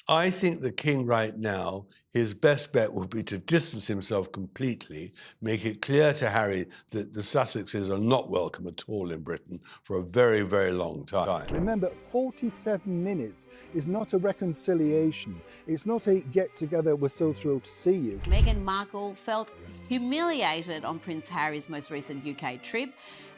I think the king right now, his best bet would be to distance himself completely, make it clear to Harry that the Sussexes are not welcome at all in Britain for a very, very long time. Remember, 47 minutes is not a reconciliation. It's not a get-together, we're so thrilled to see you. Meghan Markle felt humiliated on Prince Harry's most recent UK trip,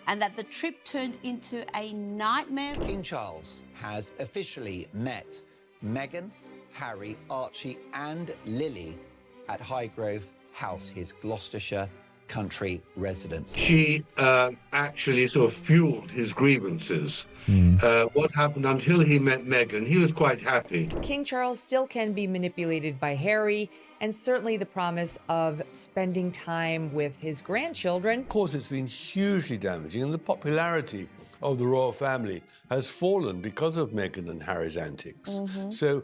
and that the trip turned into a nightmare. King Charles has officially met Meghan, Harry, Archie and Lily at Highgrove House, his Gloucestershire country residence. She actually sort of fueled his grievances. What happened until he met Meghan, he was quite happy. King Charles still can be manipulated by Harry, and certainly the promise of spending time with his grandchildren. Of course, it's been hugely damaging, and the popularity of the royal family has fallen because of Meghan and Harry's antics. So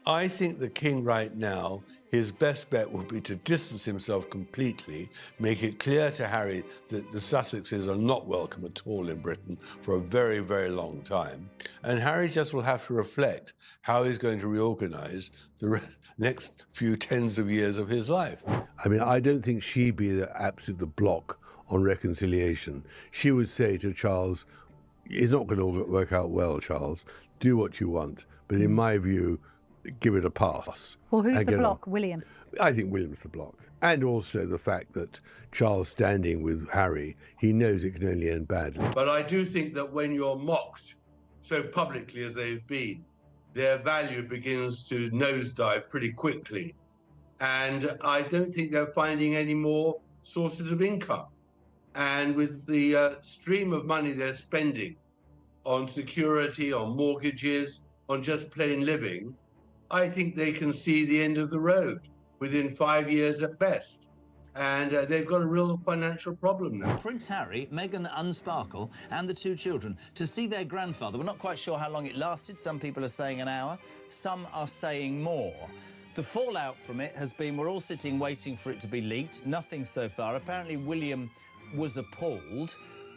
I think the king right now, his best bet would be to distance himself completely, make it clear to Harry that the Sussexes are not welcome at all in Britain for a very, very long time. And Harry just will have to reflect how he's going to reorganise the next few tens of years of his life. I mean, I don't think she'd be the absolute block on reconciliation. She would say to Charles, it's not going to work out well, Charles. Do what you want. But in my view, give it a pass. Well, who's the block? William? I think William's the block. And also the fact that Charles standing with Harry, he knows it can only end badly. But I do think that when you're mocked so publicly as they've been, their value begins to nosedive pretty quickly. And I don't think they're finding any more sources of income. And with the stream of money they're spending on security, on mortgages, on just plain living, I think they can see the end of the road within 5 years at best. And they've got a real financial problem now. Prince Harry, Meghan and Sparkle and the two children to see their grandfather. We're not quite sure how long it lasted. Some people are saying an hour, some are saying more. The fallout from it has been we're all sitting waiting for it to be leaked. Nothing so far. Apparently William was appalled.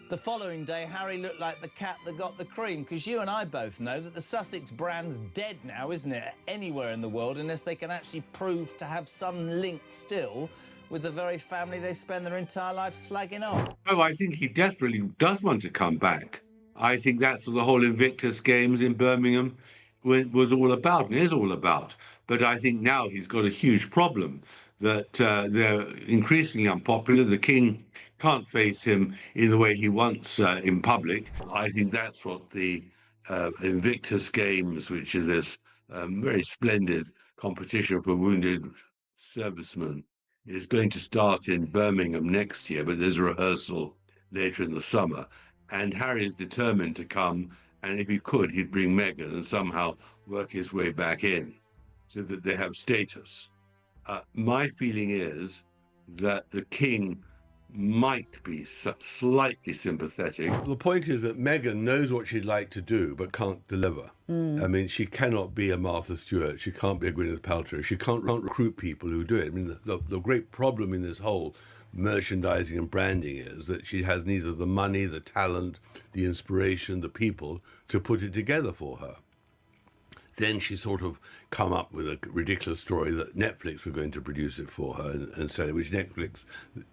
The following day, Harry looked like the cat that got the cream, because you and I both know that the Sussex brand's dead now, isn't it, anywhere in the world, unless they can actually prove to have some link still with the very family they spend their entire life slagging off. Oh, I think he desperately does want to come back. I think that's what the whole Invictus Games in Birmingham was all about and is all about. But I think now he's got a huge problem that they're increasingly unpopular. The king can't face him in the way he wants in public. I think that's what the Invictus Games, which is this very splendid competition for wounded servicemen, is going to start in Birmingham next year, but there's a rehearsal later in the summer. And Harry is determined to come, and if he could, he'd bring Meghan and somehow work his way back in so that they have status. My feeling is that the king might be slightly sympathetic. The point is that Meghan knows what she'd like to do, but can't deliver. I mean, she cannot be a Martha Stewart. She can't be a Gwyneth Paltrow. She can't recruit people who do it. I mean, the great problem in this whole merchandising and branding is that she has neither the money, the talent, the inspiration, the people to put it together for her. Then she sort of come up with a ridiculous story that Netflix were going to produce it for her, and so which Netflix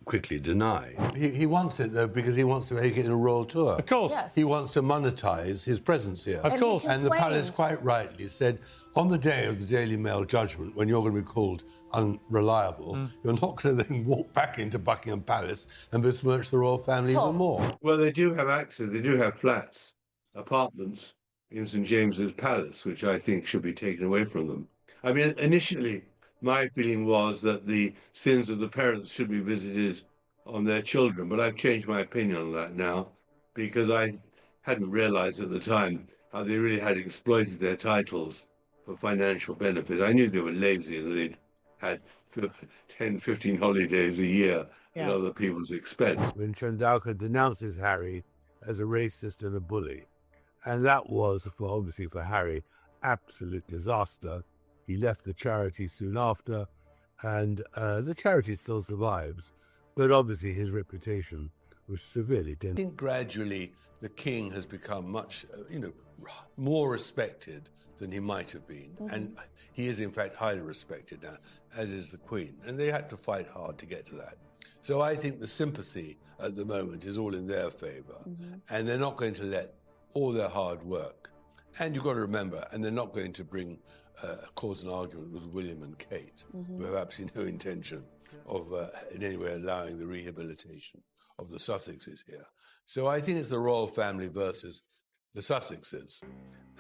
quickly denied. He wants it, though, because he wants to make it in a royal tour. Of course. Yes. He wants to monetize his presence here. Of course. And the palace quite rightly said, on the day of the Daily Mail judgment, when you're going to be called unreliable, you're not going to then walk back into Buckingham Palace and besmirch the royal family even more. Well, they do have access. They do have flats, apartments in St. James's Palace, which I think should be taken away from them. I mean, initially, my feeling was that the sins of the parents should be visited on their children, but I've changed my opinion on that now, because I hadn't realized at the time how they really had exploited their titles for financial benefit. I knew they were lazy and they'd had 10, 15 holidays a year at other people's expense. When Chandauka denounces Harry as a racist and a bully, and that was, obviously for Harry, absolute disaster. He left the charity soon after, and the charity still survives, but obviously his reputation was severely I dented. think gradually the king has become much, more respected than he might have been. And he is, in fact, highly respected now, as is the Queen. And they had to fight hard to get to that. So I think the sympathy at the moment is all in their favour. And they're not going to let all their hard work. And you've got to remember, and they're not going to cause an argument with William and Kate, who have absolutely no intention of in any way allowing the rehabilitation of the Sussexes here. So I think it's the royal family versus the Sussexes.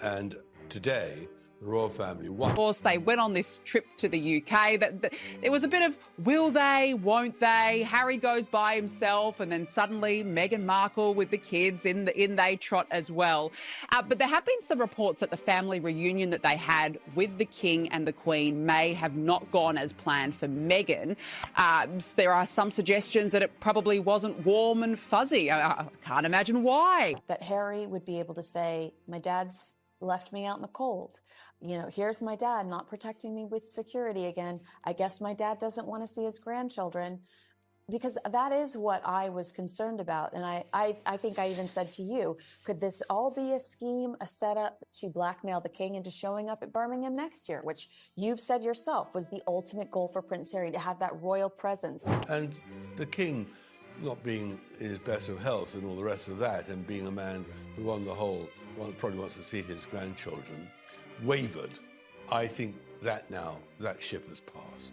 And today, the royal family won. Of course, they went on this trip to the UK. There was a bit of will they, won't they? Harry goes by himself, and then suddenly Meghan Markle with the kids in they trot as well. But there have been some reports that the family reunion that they had with the King and the Queen may have not gone as planned for Meghan. There are some suggestions that it probably wasn't warm and fuzzy. I can't imagine why. That Harry would be able to say, my dad's left me out in the cold. Here's my dad not protecting me with security again. I guess my dad doesn't want to see his grandchildren. Because that is what I was concerned about. And I think I even said to you, could this all be a scheme, a setup to blackmail the king into showing up at Birmingham next year, which you've said yourself was the ultimate goal for Prince Harry, to have that royal presence. And the king, not being in his best of health and all the rest of that, and being a man who on the whole probably wants to see his grandchildren, wavered. I think that ship has passed.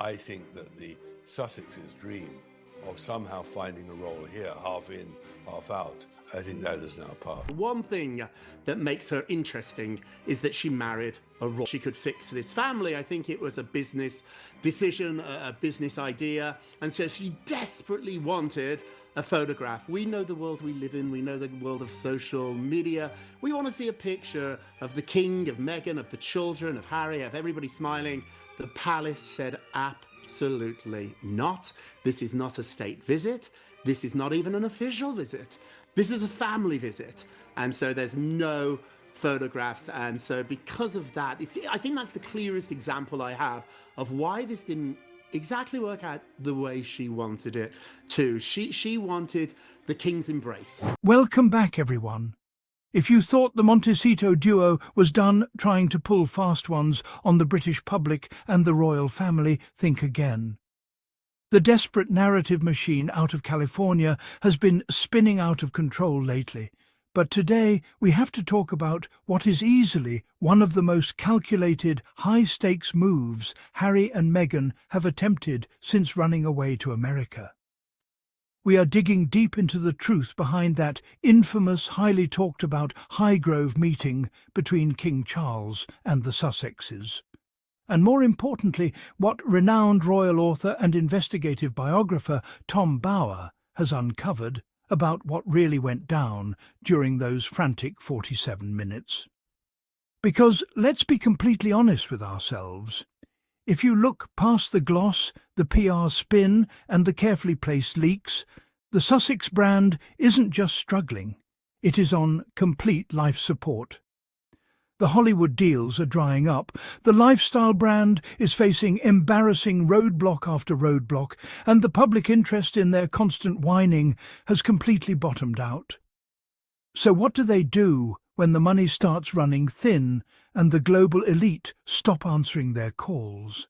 I think that the Sussex's dream of somehow finding a role here, half in, half out, I think that is now passed. One thing that makes her interesting is that she married a royal. She could fix this family. I think it was a business decision, a business idea, and so she desperately wanted a photograph. We know the world we live in. We know the world of social media. We want to see a picture of the king, of Meghan, of the children, of Harry, of everybody smiling. The palace said absolutely not. This is not a state visit. This is not even an official visit. This is a family visit. And so there's no photographs. And so because of that, I think that's the clearest example I have of why this didn't exactly work out the way she wanted it to. She wanted the king's embrace. Welcome back, everyone. If you thought the Montecito duo was done trying to pull fast ones on the British public and the royal family, think again. The desperate narrative machine out of California has been spinning out of control lately. But today we have to talk about what is easily one of the most calculated, high-stakes moves Harry and Meghan have attempted since running away to America. We are digging deep into the truth behind that infamous, highly talked-about Highgrove meeting between King Charles and the Sussexes. And more importantly, what renowned royal author and investigative biographer Tom Bower has uncovered about what really went down during those frantic 47 minutes. Because let's be completely honest with ourselves. If you look past the gloss, the PR spin, and the carefully placed leaks, the Sussex brand isn't just struggling, it is on complete life support. The Hollywood deals are drying up, the lifestyle brand is facing embarrassing roadblock after roadblock, and the public interest in their constant whining has completely bottomed out. So what do they do when the money starts running thin and the global elite stop answering their calls?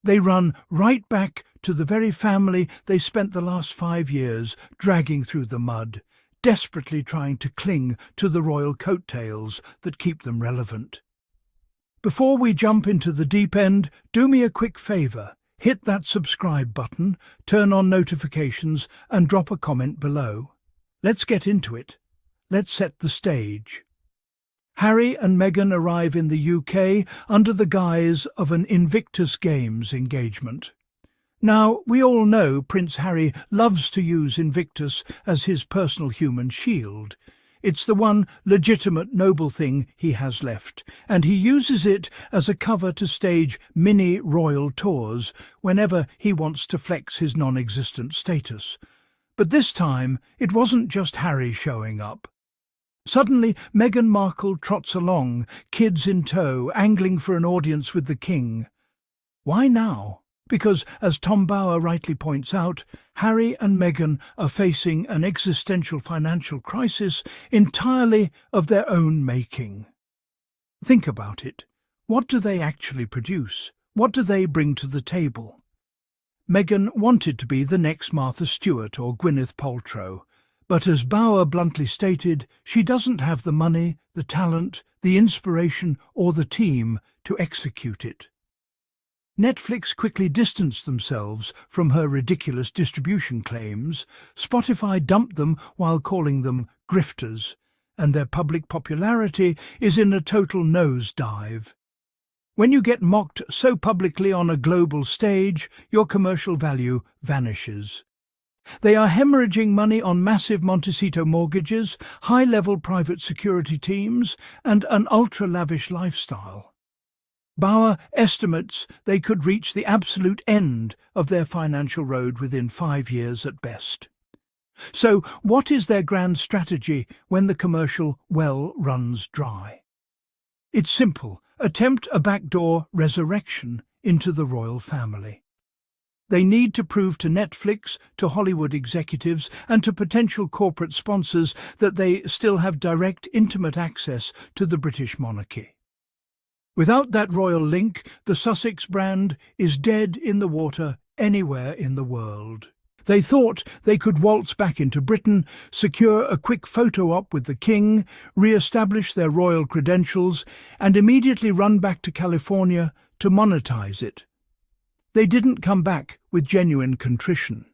They run right back to the very family they spent the last 5 years dragging through the mud, desperately trying to cling to the royal coattails that keep them relevant. Before we jump into the deep end, do me a quick favour. Hit that subscribe button, turn on notifications, and drop a comment below. Let's get into it. Let's set the stage. Harry and Meghan arrive in the UK under the guise of an Invictus Games engagement. Now, we all know Prince Harry loves to use Invictus as his personal human shield. It's the one legitimate noble thing he has left, and he uses it as a cover to stage mini royal tours whenever he wants to flex his non-existent status. But this time, it wasn't just Harry showing up. Suddenly, Meghan Markle trots along, kids in tow, angling for an audience with the king. Why now? Because, as Tom Bower rightly points out, Harry and Meghan are facing an existential financial crisis entirely of their own making. Think about it. What do they actually produce? What do they bring to the table? Meghan wanted to be the next Martha Stewart or Gwyneth Paltrow, but as Bower bluntly stated, she doesn't have the money, the talent, the inspiration or the team to execute it. Netflix quickly distanced themselves from her ridiculous distribution claims, Spotify dumped them while calling them grifters, and their public popularity is in a total nosedive. When you get mocked so publicly on a global stage, your commercial value vanishes. They are hemorrhaging money on massive Montecito mortgages, high-level private security teams, and an ultra-lavish lifestyle. Bower estimates they could reach the absolute end of their financial road within 5 years at best. So, what is their grand strategy when the commercial well runs dry? It's simple. Attempt a backdoor resurrection into the royal family. They need to prove to Netflix, to Hollywood executives, and to potential corporate sponsors that they still have direct, intimate access to the British monarchy. Without that royal link, the Sussex brand is dead in the water anywhere in the world. They thought they could waltz back into Britain, secure a quick photo op with the king, re-establish their royal credentials, and immediately run back to California to monetize it. They didn't come back with genuine contrition.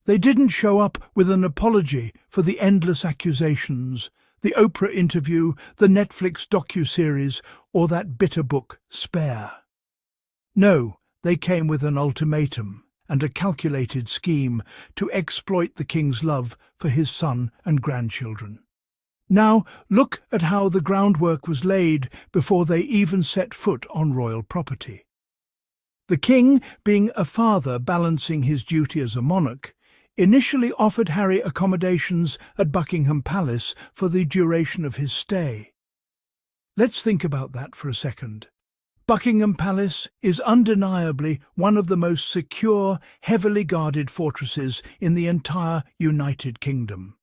They didn't show up with an apology for the endless accusations, the Oprah interview, the Netflix docuseries, or that bitter book, Spare. No, they came with an ultimatum and a calculated scheme to exploit the king's love for his son and grandchildren. Now, look at how the groundwork was laid before they even set foot on royal property. The king, being a father balancing his duty as a monarch, initially offered Harry accommodations at Buckingham Palace for the duration of his stay. Let's think about that for a second. Buckingham Palace is undeniably one of the most secure, heavily guarded fortresses in the entire United Kingdom.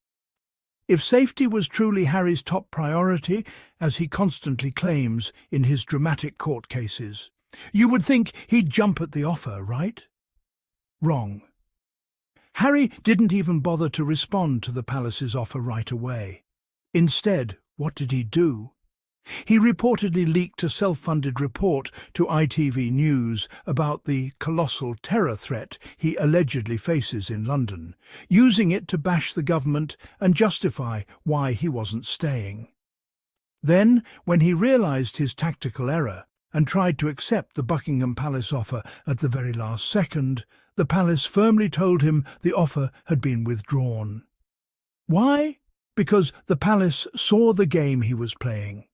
If safety was truly Harry's top priority, as he constantly claims in his dramatic court cases, you would think he'd jump at the offer, right? Wrong. Harry didn't even bother to respond to the palace's offer right away. Instead, what did he do? He reportedly leaked a self-funded report to ITV News about the colossal terror threat he allegedly faces in London, using it to bash the government and justify why he wasn't staying. Then, when he realised his tactical error and tried to accept the Buckingham Palace offer at the very last second, the palace firmly told him the offer had been withdrawn. Why? Because the palace saw the game he was playing.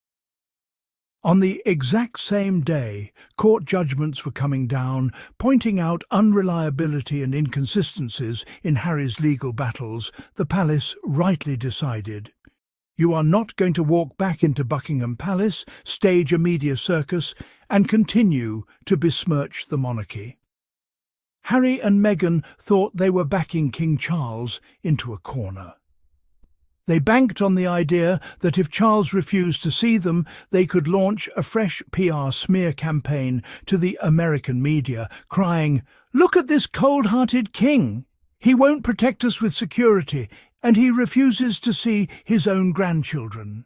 On the exact same day, court judgments were coming down, pointing out unreliability and inconsistencies in Harry's legal battles. The palace rightly decided, you are not going to walk back into Buckingham Palace, stage a media circus, and continue to besmirch the monarchy. Harry and Meghan thought they were backing King Charles into a corner. They banked on the idea that if Charles refused to see them, they could launch a fresh PR smear campaign to the American media, crying, "Look at this cold-hearted king! He won't protect us with security, and he refuses to see his own grandchildren."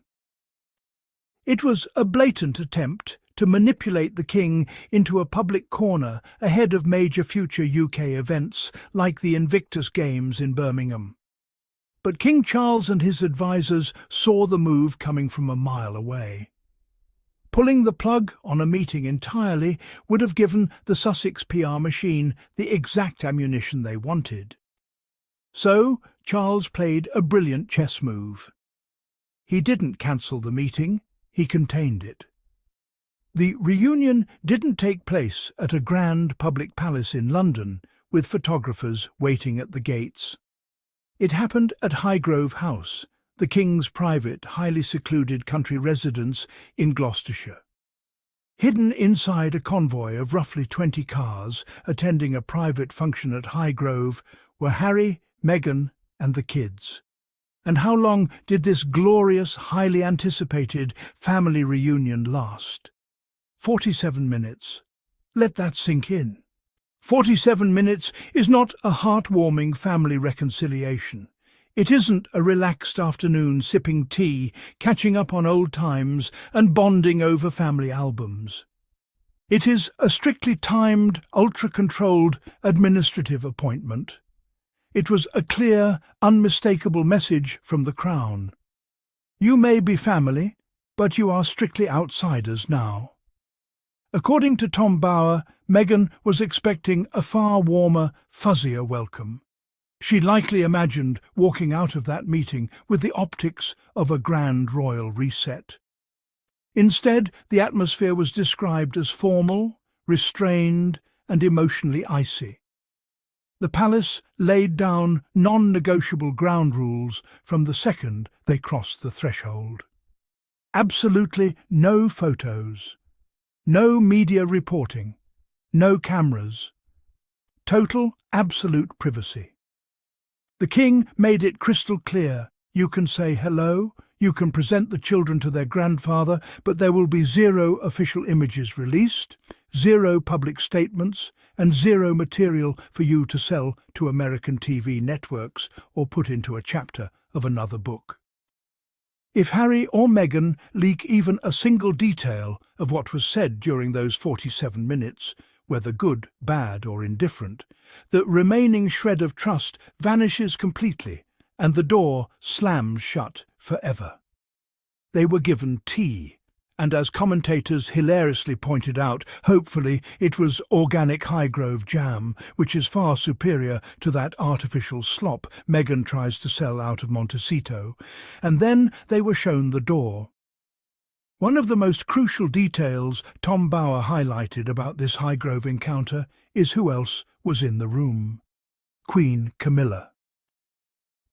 It was a blatant attempt to manipulate the king into a public corner ahead of major future UK events like the Invictus Games in Birmingham. But King Charles and his advisers saw the move coming from a mile away. Pulling the plug on a meeting entirely would have given the Sussex PR machine the exact ammunition they wanted. So Charles played a brilliant chess move. He didn't cancel the meeting, he contained it. The reunion didn't take place at a grand public palace in London, with photographers waiting at the gates. It happened at Highgrove House, the King's private, highly secluded country residence in Gloucestershire. Hidden inside a convoy of roughly 20 cars attending a private function at Highgrove were Harry, Meghan, and the kids. And how long did this glorious, highly anticipated family reunion last? 47 minutes. Let that sink in. 47 minutes is not a heartwarming family reconciliation. It isn't a relaxed afternoon sipping tea, catching up on old times and bonding over family albums. It is a strictly timed, ultra-controlled administrative appointment. It was a clear, unmistakable message from the Crown. You may be family, but you are strictly outsiders now. According to Tom Bower, Meghan was expecting a far warmer, fuzzier welcome. She likely imagined walking out of that meeting with the optics of a grand royal reset. Instead, the atmosphere was described as formal, restrained, and emotionally icy. The palace laid down non-negotiable ground rules from the second they crossed the threshold. Absolutely no photos, no media reporting, no cameras. Total, absolute privacy. The king made it crystal clear: you can say hello, you can present the children to their grandfather, but there will be 0 official images released, 0 public statements, and 0 material for you to sell to American TV networks or put into a chapter of another book. If Harry or Meghan leak even a single detail of what was said during those 47 minutes, whether good, bad, or indifferent, the remaining shred of trust vanishes completely and the door slams shut forever. They were given tea, and as commentators hilariously pointed out, hopefully it was organic Highgrove jam, which is far superior to that artificial slop Meghan tries to sell out of Montecito, and then they were shown the door. One of the most crucial details Tom Bower highlighted about this Highgrove encounter is who else was in the room. Queen Camilla.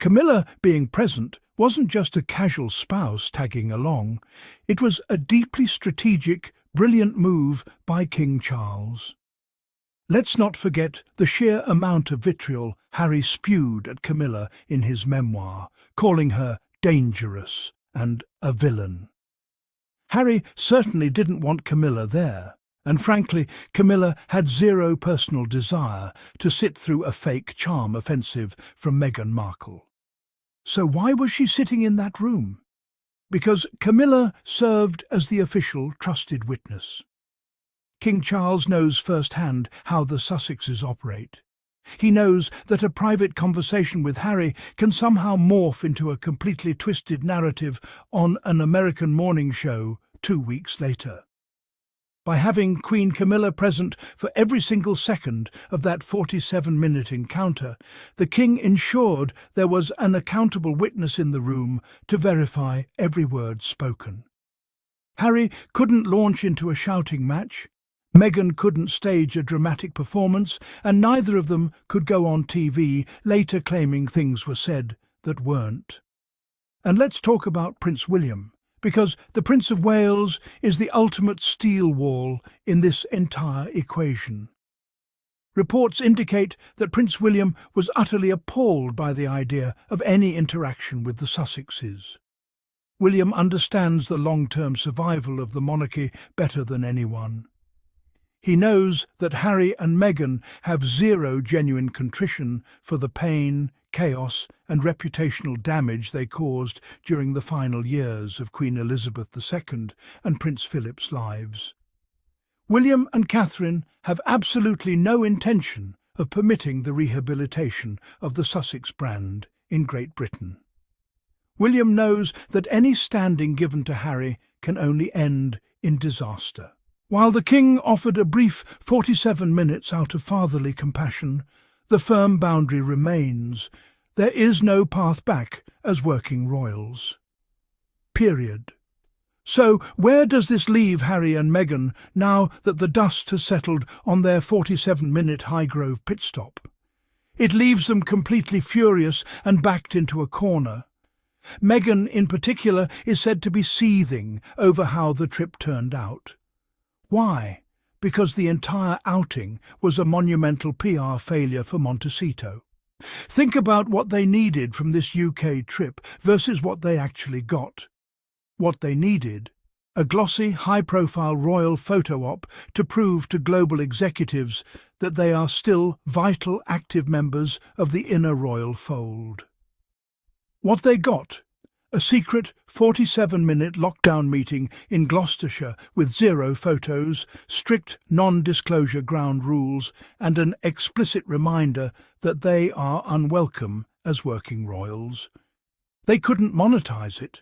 Camilla being present wasn't just a casual spouse tagging along. It was a deeply strategic, brilliant move by King Charles. Let's not forget the sheer amount of vitriol Harry spewed at Camilla in his memoir, calling her dangerous and a villain. Harry certainly didn't want Camilla there, and frankly, Camilla had 0 personal desire to sit through a fake charm offensive from Meghan Markle. So why was she sitting in that room? Because Camilla served as the official trusted witness. King Charles knows firsthand how the Sussexes operate. He knows that a private conversation with Harry can somehow morph into a completely twisted narrative on an American morning show 2 weeks later. By having Queen Camilla present for every single second of that 47-minute encounter, the king ensured there was an accountable witness in the room to verify every word spoken. Harry couldn't launch into a shouting match, Meghan couldn't stage a dramatic performance, and neither of them could go on TV later claiming things were said that weren't. And let's talk about Prince William, because the Prince of Wales is the ultimate steel wall in this entire equation. Reports indicate that Prince William was utterly appalled by the idea of any interaction with the Sussexes. William understands the long-term survival of the monarchy better than anyone. He knows that Harry and Meghan have 0 genuine contrition for the pain, chaos and reputational damage they caused during the final years of Queen Elizabeth II and Prince Philip's lives. William and Catherine have absolutely no intention of permitting the rehabilitation of the Sussex brand in Great Britain. William knows that any standing given to Harry can only end in disaster. While the king offered a brief 47 minutes out of fatherly compassion, the firm boundary remains. There is no path back as working royals. Period. So where does this leave Harry and Meghan now that the dust has settled on their 47-minute Highgrove pit stop? It leaves them completely furious and backed into a corner. Meghan, in particular, is said to be seething over how the trip turned out. Why? Because the entire outing was a monumental PR failure for Montecito. Think about what they needed from this UK trip versus what they actually got. What they needed: a glossy, high-profile royal photo op to prove to global executives that they are still vital, active members of the inner royal fold. What they got: a secret 47-minute lockdown meeting in Gloucestershire with 0 photos, strict non-disclosure ground rules, and an explicit reminder that they are unwelcome as working royals. They couldn't monetize it.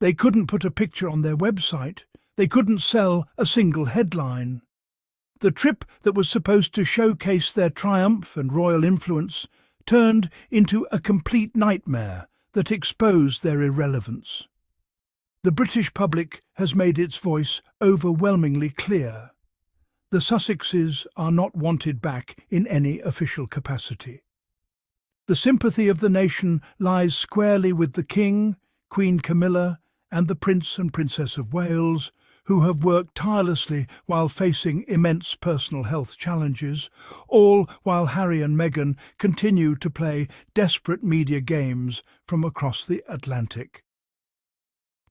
They couldn't put a picture on their website. They couldn't sell a single headline. The trip that was supposed to showcase their triumph and royal influence turned into a complete nightmare that exposed their irrelevance. The British public has made its voice overwhelmingly clear. The Sussexes are not wanted back in any official capacity. The sympathy of the nation lies squarely with the King, Queen Camilla, and the Prince and Princess of Wales, who have worked tirelessly while facing immense personal health challenges, all while Harry and Meghan continue to play desperate media games from across the Atlantic.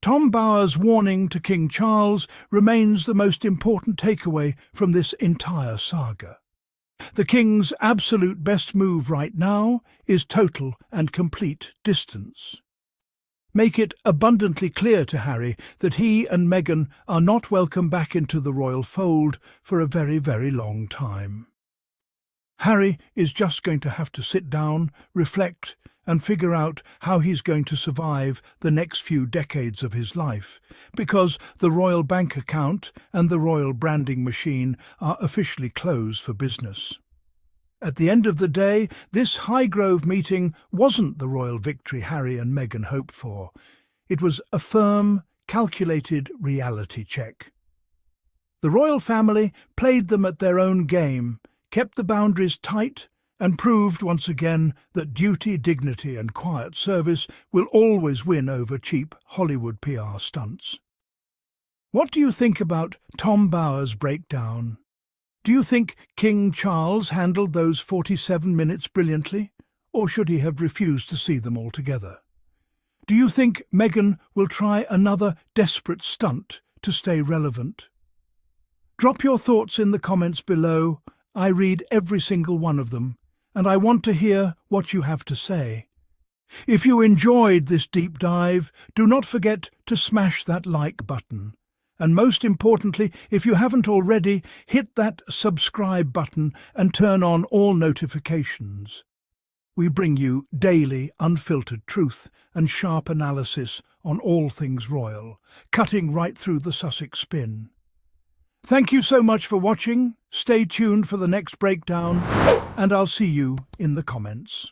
Tom Bower's warning to King Charles remains the most important takeaway from this entire saga. The King's absolute best move right now is total and complete distance. Make it abundantly clear to Harry that he and Meghan are not welcome back into the royal fold for a very, very long time. Harry is just going to have to sit down, reflect, and figure out how he's going to survive the next few decades of his life, because the royal bank account and the royal branding machine are officially closed for business. At the end of the day, this Highgrove meeting wasn't the royal victory Harry and Meghan hoped for. It was a firm, calculated reality check. The royal family played them at their own game, kept the boundaries tight, and proved once again that duty, dignity and quiet service will always win over cheap Hollywood PR stunts. What do you think about Tom Bower's breakdown? Do you think King Charles handled those 47 minutes brilliantly, or should he have refused to see them altogether? Do you think Meghan will try another desperate stunt to stay relevant? Drop your thoughts in the comments below. I read every single one of them, and I want to hear what you have to say. If you enjoyed this deep dive, do not forget to smash that like button. And most importantly, if you haven't already, hit that subscribe button and turn on all notifications. We bring you daily, unfiltered truth and sharp analysis on all things royal, cutting right through the Sussex spin. Thank you so much for watching. Stay tuned for the next breakdown, and I'll see you in the comments.